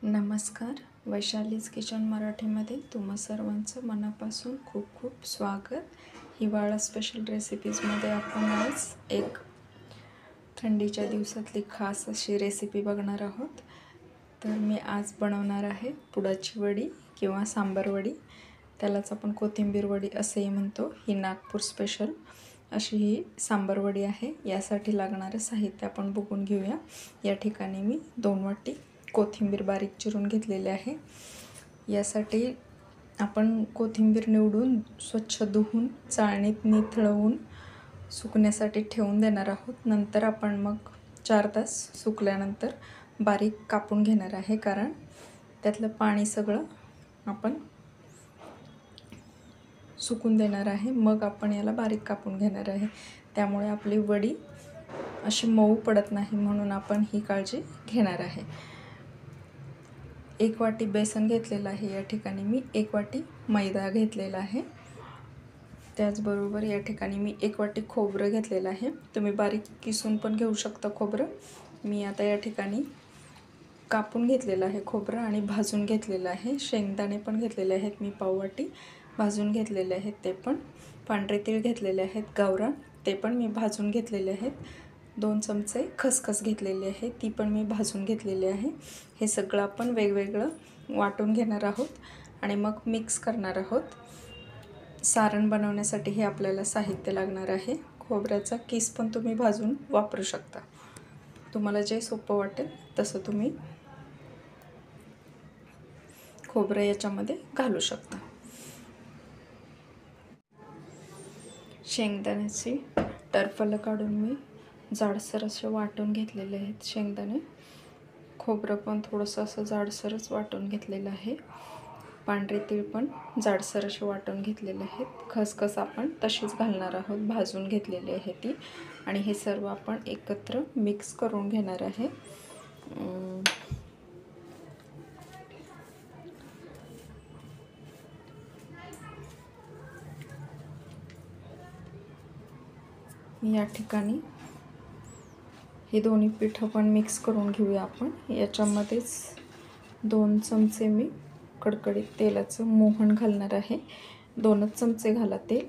नमस्कार. वैशालीज किचन मराठीमध्ये तुम्हा सर्वांचं मनापासून खूप खूप स्वागत. हिवाळा स्पेशल रेसिपीजमध्ये आपण आज एक थंडीच्या दिवसातली खास अशी रेसिपी बघणार आहोत. तर मी आज बनवणार आहे पुडाची वडी किंवा सांबार वडी. त्यालाच आपण कोथिंबीर वडी असेही म्हणतो. ही नागपूर स्पेशल अशी ही सांबार वडी आहे. यासाठी लागणारं साहित्य आपण बघून घेऊया. या ठिकाणी मी 2 वाटी कोथिंबीर बारीक चिरून घेतलेले आहे. यासाठी आपण कोथिंबीर निवडून स्वच्छ धुवून चाळणीत निथळवून सुकण्यासाठी ठेवून देणार आहोत. नंतर आपण मग 4 तास सुकल्यानंतर बारीक कापून घेणार आहे, कारण त्यातलं पाणी सगळं आपण सुकून देणार आहे. मग आपण याला बारीक कापून घेणार आहे. त्यामुळे आपली वडी अशी मऊ पडत नाही, म्हणून आपण ही काळजी घेणार आहे. 1 वाटी बेसन घेतलेलं आहे. या ठिकाणी मी 1 वाटी मैदा घेतलेला आहे. त्याचबरोबर या ठिकाणी मी 1 वाटी खोबरं घेतलेलं आहे. तुम्ही बारीक किसून पण घेऊ शकता खोबरं. मी आता या ठिकाणी कापून घेतलेलं आहे खोबरं आणि भाजून घेतलेलं आहे. शेंगदाणे पण घेतलेले आहेत मी पाव वाटी भाजून घेतलेले आहेत. ते पण पांढरे तीळ घेतलेले आहेत गावरान, ते पण मी भाजून घेतलेले आहेत. 2 चमचे खसखस घेतलेली आहे, ती पण मी भाजून घेतलेली आहे. हे सगळं आपण वेगवेगळं वाटून घेणार आहोत आणि मग मिक्स करणार आहोत. सारण बनवण्यासाठी हे आपल्याला साहित्य लागणार आहे. खोबऱ्याचा किस पण तुम्ही भाजून वापरू शकता. तुम्हाला जे सोपं वाटेल तसं तुम्ही खोबरं याच्यामध्ये घालू शकता. शेंगदाण्याची टरफलं काढून मी जाडसर असे वाटून घेतलेले आहेत शेंगदाणे. खोबरं पण थोडंसं असं जाडसरच वाटून घेतलेलं आहे. पांढरे तीळ पण जाडसर असे वाटून घेतलेले आहेत. खसखस आपण तशीच घालणार आहोत, भाजून घेतलेली आहे ती. आणि हे सर्व आपण एकत्र मिक्स करून घेणार आहे. या ठिकाणी हे दोन्ही पिठं पण मिक्स करून घेऊया आपण. याच्यामध्येच 2 चमचे मी कडकडीत तेलाचं मोहन घालणार आहे. 2च चमचे घाला तेल,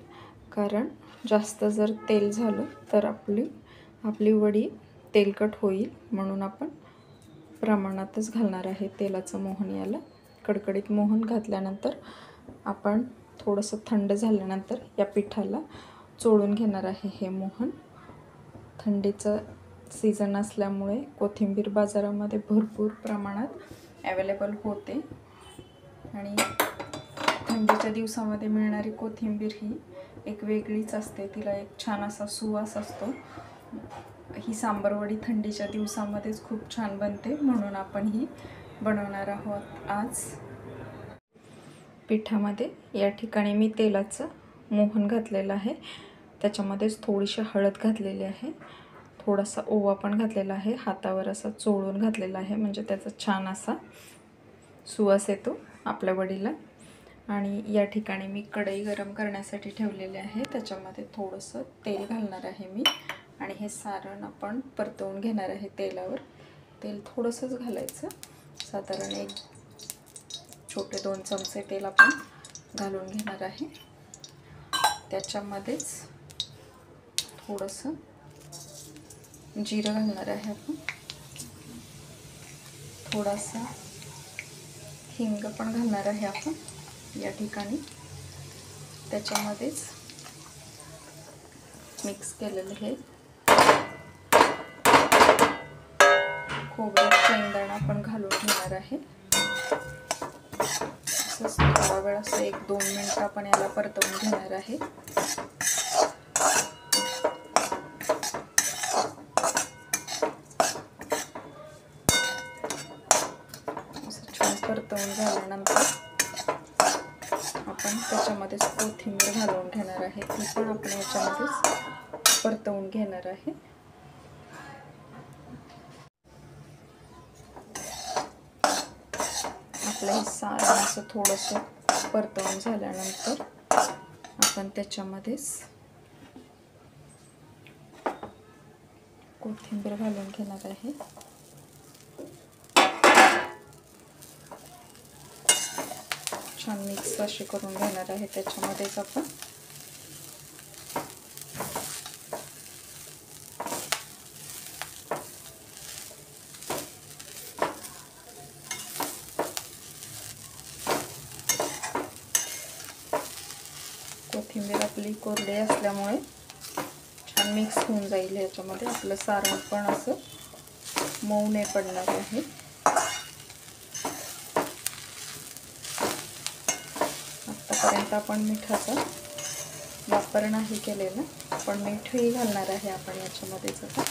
कारण जास्त जर तेल झालं तर आपली वडी तेलकट होईल, म्हणून आपण प्रमाणातच घालणार आहे तेलाचं मोहन. याला कडकडीत मोहन घातल्यानंतर आपण थोडंसं थंड झाल्यानंतर या पिठाला चोळून घेणार आहे. हे मोहन थंडीचं सीझन असल्यामुळे कोथिंबीर बाजारामध्ये भरपूर प्रमाणात अवेलेबल होते आणि थंडीच्या दिवसामध्ये मिळणारी कोथिंबीर ही एक वेगळीच असते. तिला एक छान असा सुवास असतो. ही सांबार वडी थंडीच्या दिवसामध्येच खूप छान बनते, म्हणून आपण ही बनवणार आहोत आज. पिठामध्ये या ठिकाणी मी तेलाचं मोहन घातलेलं आहे. त्याच्यामध्येच थोडीशी हळद घातलेली आहे. थोडासा ओवा पण घातलेला आहे. हातावर असा चोळून घातलेला आहे, म्हणजे त्याचा छान असा सुवास येतो आपल्या वडीला. आणि या ठिकाणी मी कढई गरम करण्यासाठी ठेवलेले आहे. त्याच्यामध्ये थोडंसं तेल घालणार आहे मी आणि हे सारण आपण परतवून घेणार आहे तेलावर. तेल थोडंसंच घालायचं, साधारण एक छोटे 2 चमचे तेल आपण घालून घेणार आहे. त्याच्यामध्येच थोडंसं जिरं घालणार आहे आपण. थोडासा हिंग पण घालणार आहे आपण या ठिकाणी. त्याच्यामध्येच मिक्स केलेलं हे खोबरं शेंगदाणा पण घालून घेणार आहे. असंच थोडा वेळ असं 1-2 मिनिटं आपण याला परतवून घेणार आहे. परतवून झाल्यानंतर आपण त्याच्यामध्येच कोथिंबीर घालून घेणार आहे. ती पण आपण याच्यामध्येच परतवून घेणार आहे. आपलं हे सारण असं थोडंसं परतवून झाल्यानंतर आपण त्याच्यामध्येच कोथिंबीर घालून घेणार आहे. छान मिक्स असे करून घेणार आहे. त्याच्यामध्येच आपण कोथिंबीर आपली कोरडी असल्यामुळे छान मिक्स होऊन जाईल. ह्याच्यामध्ये आपलं सारण पण असं मऊ नाही पडणार आहे. आतापर्यंत आपण मिठाचा वापर नाही केलेला, पण मीठही घालणार आहे आपण याच्यामध्येच आता.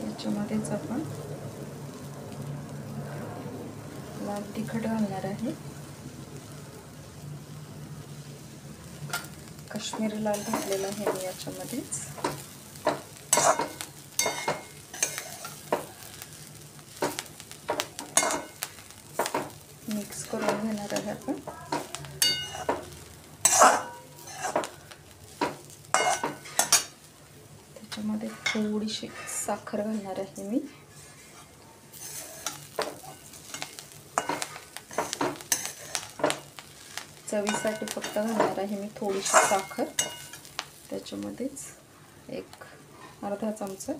याच्यामध्येच आपण लाल तिखट घालणार आहे. काश्मीरी लाल घातलेला आहे मी याच्यामध्येच. मिक्स करून घेणार आहे आपण. त्याच्यामध्ये थोडीशी साखर घालणार आहे मी. चवीसाठी फक्त घालणार आहे मी थोडीशी साखर. त्याच्यामध्येच एक अर्धा चमचा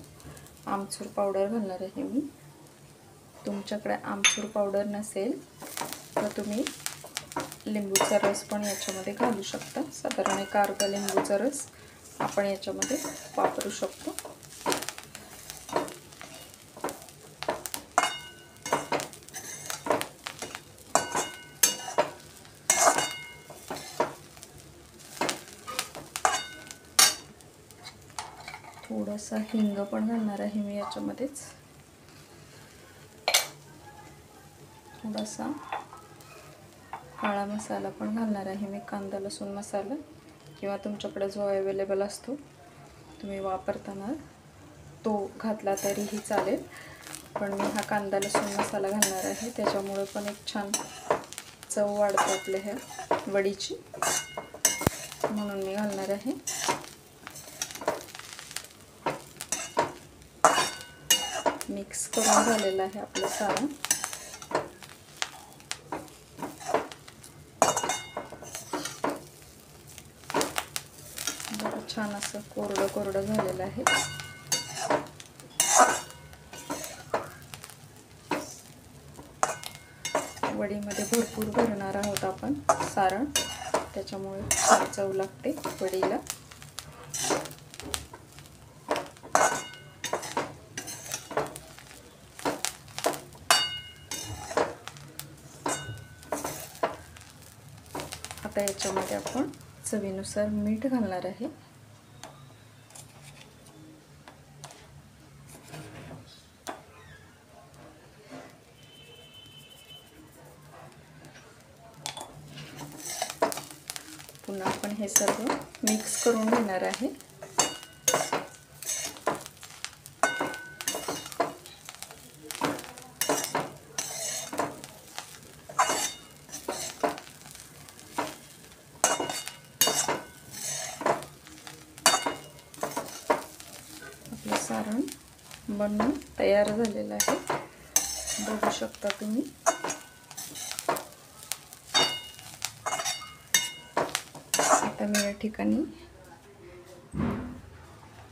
आमचूर पावडर घालणार आहे मी. तुमच्याकडे आमचूर पावडर नसेल तर तुम्ही लिंबूचा रस पण याच्यामध्ये घालू शकता. साधारण एक अर्धा लिंबूचा रस आपण याच्यामध्ये वापरू शकतो. थोडासा हिंग पण घालणार आहे मी याच्यामध्येच. थोडासा काळा मसाला पण घालणार आहे मी, कांदा लसूण मसाला, किंवा तुमच्याकडे जो अवेलेबल असतो तुम्ही वापरताना तो घातला तरीही चालेल. पण मी हा कांदा लसूण मसाला घालणार आहे, त्याच्यामुळे पण एक छान चव वाढते आपल्या ह्या वडीची, म्हणून मी घालणार आहे. मिक्स करून झालेलं आहे आपलं सारण. छान असं कोरडं कोरडं झालेलं आहे. वडीमध्ये भरपूर भरणार आहोत आपण सारण, त्याच्यामुळे छान चव लागते वडीला. आता याच्यामध्ये आपण चवीनुसार मीठ घालणार आहे. पुन्हा आपण हे सर्व मिक्स करून घेणार आहे. आपलं सारण बनवून तयार झालेलं आहे, बघू शकता तुम्ही. आता मी या ठिकाणी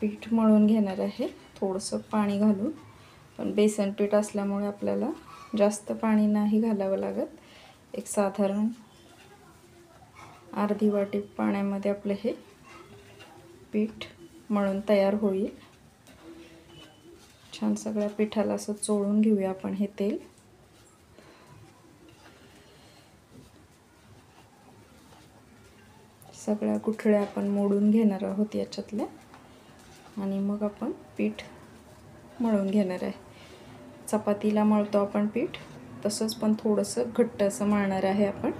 पीठ मळून घेणार आहे, थोडंसं पाणी घालून. पण बेसन पीठ असल्यामुळे आपल्याला जास्त पाणी नाही घालावं लागत. एक साधारण अर्धी वाटी पाण्यामध्ये आपलं हे पीठ मळून तयार होईल. छान सगळ्या पिठाला असं चोळून घेऊया आपण हे तेल. सगळ्या गुठळ्या आपण मोडून घेणार आहोत याच्यातल्या, आणि मग आपण पीठ मळून घेणार आहे. चपातीला मळतो आपण पीठ तसंच, पण थोडंसं घट्ट असं मळणार आहे आपण.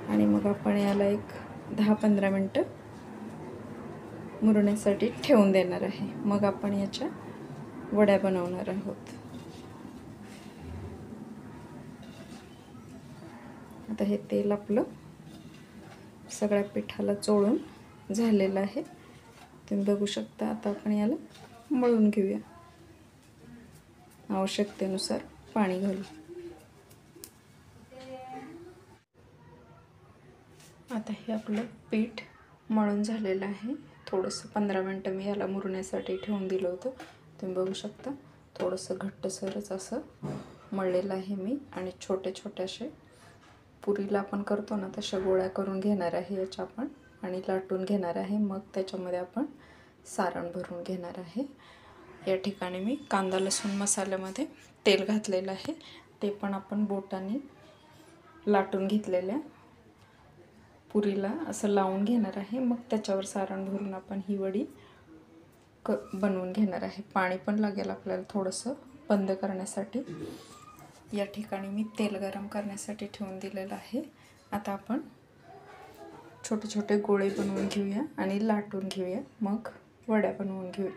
आणि मग आपण याला एक 10-15 मिनटं मुरण्यासाठी ठेवून देणार आहे. मग आपण याच्या वड्या बनवणार आहोत. आता हे तेल आपलं सगळ्या पिठाला चोळून झालेलं आहे, तुम्ही बघू शकता. आता आपण याला मळून घेऊया. आवश्यकतेनुसार पाणी घालू. आता हे आपलं पीठ मळून झालेलं आहे. थोडंसं 15 मिनटं मी याला मुरण्यासाठी ठेवून दिलं होतं. तुम्ही बघू शकता थोडंसं घट्टसरच असं मळलेलं आहे मी. आणि छोटे छोटे असे पुरीला आपण करतो ना तशा गोळ्या करून घेणार आहे याच्या आपण, आणि लाटून घेणार आहे. मग त्याच्यामध्ये आपण सारण भरून घेणार आहे. या ठिकाणी मी कांदा लसूण मसाल्यामध्ये तेल घातलेलं आहे. ते पण आपण बोटाने लाटून घेतलेल्या पुरीला असं लावून घेणार आहे. मग त्याच्यावर सारण भरून आपण ही वडी बनवून घेणार आहे. पाणी पण लागेल आपल्याला थोडंसं बंद करण्यासाठी. या ठिकाणी मी तेल गरम करण्यासाठी ठेवून दिलेलं आहे. आता आपण छोटे छोटे गोळे बनवून घेऊया आणि लाटून घेऊया. मग वड्या बनवून घेऊया.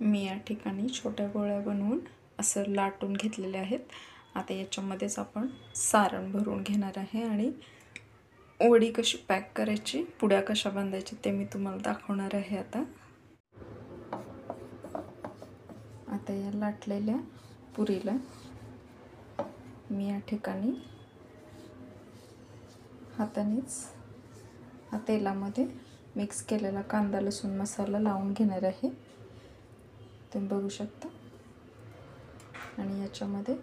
मी या ठिकाणी छोट्या गोळ्या बनवून असं लाटून घेतलेल्या आहेत. आता याच्यामध्येच आपण सारण भरून घेणार आहे आणि वडी कशी पॅक करायची, पुड्या कशा बांधायची ते मी तुम्हाला दाखवणार आहे. आता या लाटलेल्या पुरीला मी या ठिकाणी हातानेच तेलामध्ये मिक्स केलेला कांदा लसूण मसाला लावून घेणार आहे. तुम्ही बघू शकता. आणि याच्यामध्ये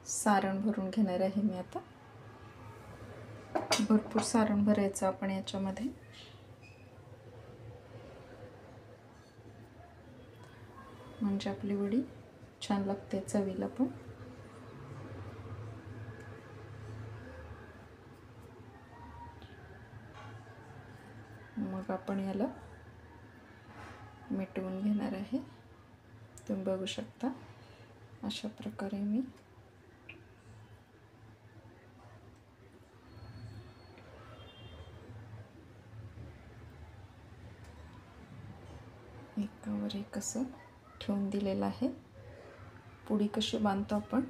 सारण भरून घेणार आहे मी. आता भरपूर सारण भरायचं आपण याच्यामध्ये. म्हणजे आपली वडी छान लागते चवीला पण. मग आपण याला मिटवून घेणार आहे. तुम्ही बघू शकता अशा प्रकारे मी एकावर एक असं ठेवून दिलेलं आहे. पुडी कशी बांधतो आपण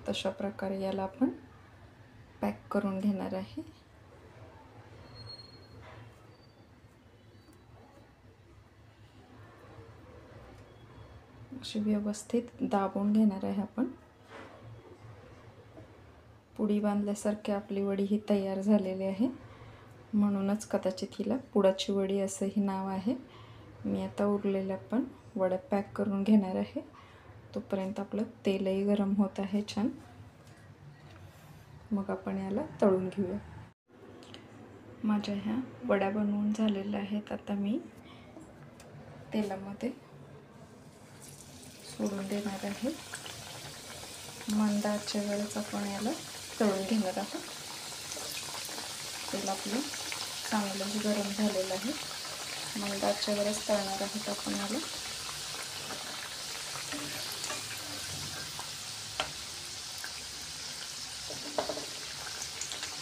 तशा प्रकारे याला आपण पॅक करून घेणार आहे. अशी व्यवस्थित दाबून घेणार आहे आपण. पुडी बांधल्यासारखी आपली वडी ही तयार झालेली आहे. म्हणूनच कदाचित हिला पुडाची वडी असंही नाव आहे. मी आता उरलेल्या पण वड्या पॅक करून घेणार आहे. तोपर्यंत आपलं तेलही गरम होत आहे छान. मग आपण याला तळून घेऊया. माझ्या ह्या वड्या बनवून झालेल्या आहेत. आता मी तेलामध्ये सोडून देणार आहे. मंद आचेवरच आपण याला तळून घेणार आहोत. तेल आपलं चांगलं गरम झालेलं आहे. मंद आचेवरच तळणार आहोत आपण याला.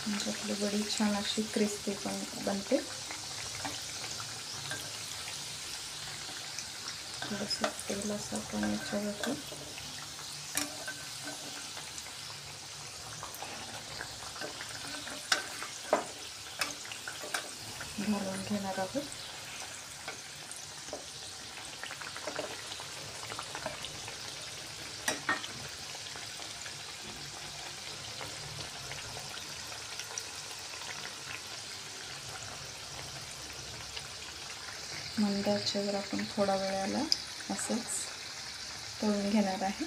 म्हणजे आपली वडी छान अशी क्रिस्पी पण बनते. थोडंसं तेल असं आपण याच्यावरती घालून घेणार आहोत. मंद आचेवर आपण थोडा वेळाला असंच तळून घेणार आहे.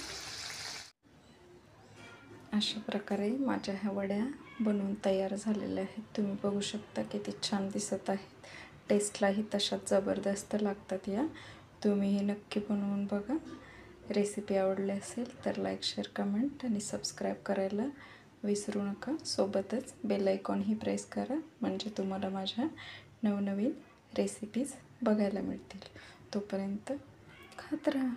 अशा प्रकारे माझ्या ह्या वड्या बनवून तयार झालेल्या आहेत. तुम्ही बघू शकता किती छान दिसत आहेत. टेस्टलाही तशाच जबरदस्त लागतात या. तुम्हीही नक्की बनवून बघा. रेसिपी आवडली असेल तर लाईक, शेअर, कमेंट आणि सबस्क्राईब करायला विसरू नका. सोबतच बेल आयकॉनही प्रेस करा, म्हणजे तुम्हाला माझ्या नवनवीन रेसिपीज बघायला मिळतील. तोपर्यंत खात राहा.